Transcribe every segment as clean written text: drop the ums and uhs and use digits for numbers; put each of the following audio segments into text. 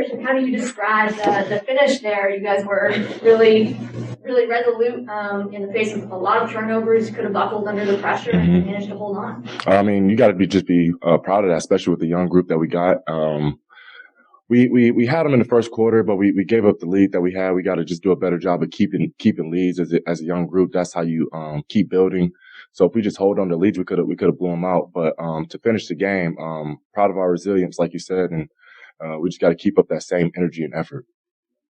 Christian, how do you describe the finish there? You guys were really, really resolute in the face of a lot of turnovers. Could have buckled under the pressure and managed to hold on. I mean, you got to be proud of that, especially with the young group that we got. We had them in the first quarter, but we gave up the lead that we had. We got to just do a better job of keeping leads as a young group. That's how you keep building. So if we just hold on to leads, we could have blew them out. But to finish the game, proud of our resilience, like you said, and we just got to keep up that same energy and effort.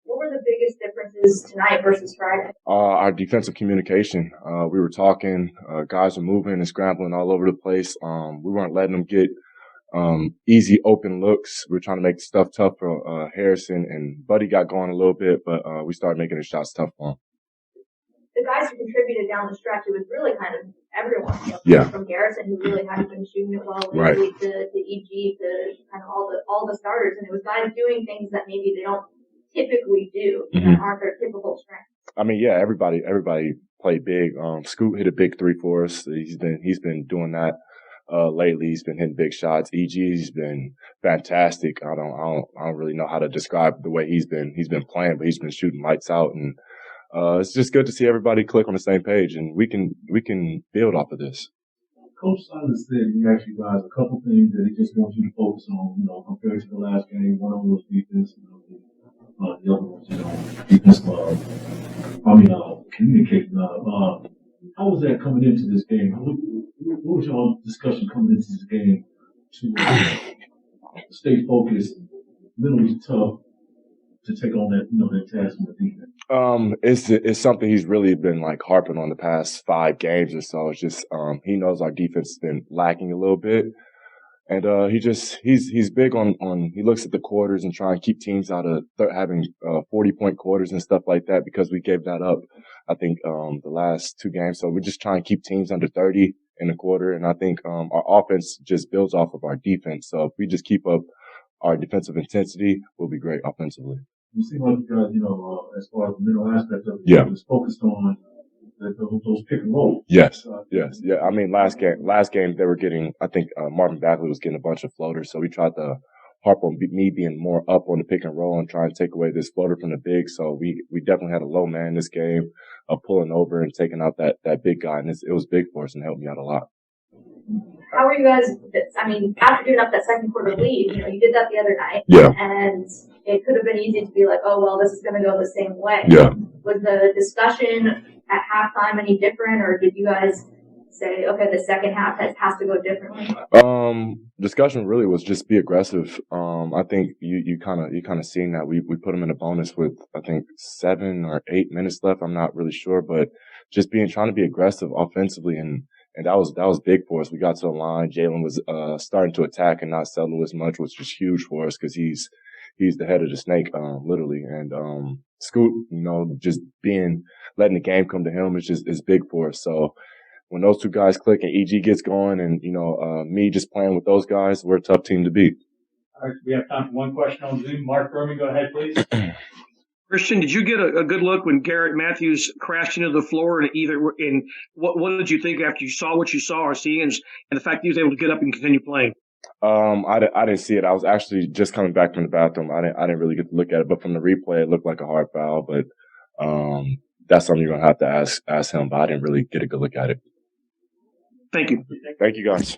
What were the biggest differences tonight versus Friday? Our defensive communication. We were talking. Guys were moving and scrambling all over the place. We weren't letting them get easy open looks. We were trying to make stuff tough for Harrison, and Buddy got going a little bit, but we started making the shots tough for him. The guys who contributed down the stretch, it was really kind of everyone. From Garrison, who really hadn't been shooting it well lately, to EG, to kind of all the starters, and it was guys doing things that maybe they don't typically do that aren't their typical strengths. I mean, yeah, everybody played big. Scoot hit a big three for us. He's been doing that lately. He's been hitting big shots. EG's been fantastic. I don't really know how to describe the way he's been playing, but he's been shooting lights out, and it's just good to see everybody click on the same page, and we can build off of this. Coach Simon said he asked you guys a couple things that he just wants you to focus on, compared to the last game. One of them was defense, the other ones, defense, communicating. How was that coming into this game? What was your discussion coming into this game to stay focused, mentally tough, to take on that task on the defense? It's something he's really been harping on the past 5 games or so. It's just he knows our defense has been lacking a little bit, and he's big on he looks at the quarters and trying to keep teams out of having 40-point quarters and stuff like that, because we gave that up, I think, the last 2 games. So we're just trying to keep teams under 30 in a quarter, and I think our offense just builds off of our defense. So if we just keep up our defensive intensity, we'll be great offensively. You seem like you guys, as far as the mental aspect of it, was focused on those pick and rolls. Yes. I mean, last game they were getting, I think Marvin Bagley was getting a bunch of floaters, so we tried to harp on me being more up on the pick and roll and trying to take away this floater from the big. So we definitely had a low man this game of pulling over and taking out that big guy, and it was big for us and helped me out a lot. How were you guys, after giving up that second quarter lead, you did that the other night. Yeah. And it could have been easy to be like, oh, well, this is going to go the same way. Yeah. Was the discussion at halftime any different, or did you guys say, okay, the second half has to go differently? Discussion really was just be aggressive. I think you kind of seen that we put them in a bonus with, I think, 7 or 8 minutes left. I'm not really sure, but just trying to be aggressive offensively, and that was big for us. We got to the line. Jalen was starting to attack and not settle as much, which was huge for us because he's the head of the snake, literally. And Scoot, just letting the game come to him is big for us. So when those 2 guys click and EG gets going, and me just playing with those guys, we're a tough team to beat. All right, we have time for one question on Zoom. Mark Berman, go ahead, please. Christian, did you get a good look when Garrett Matthews crashed into the floor, and what did you think after you saw what you saw or seeing, and the fact that he was able to get up and continue playing? I didn't see it. I was actually just coming back from the bathroom. I didn't really get to look at it, but from the replay, it looked like a hard foul. But that's something you're gonna have to ask him. But I didn't really get a good look at it. Thank you. Thank you, guys.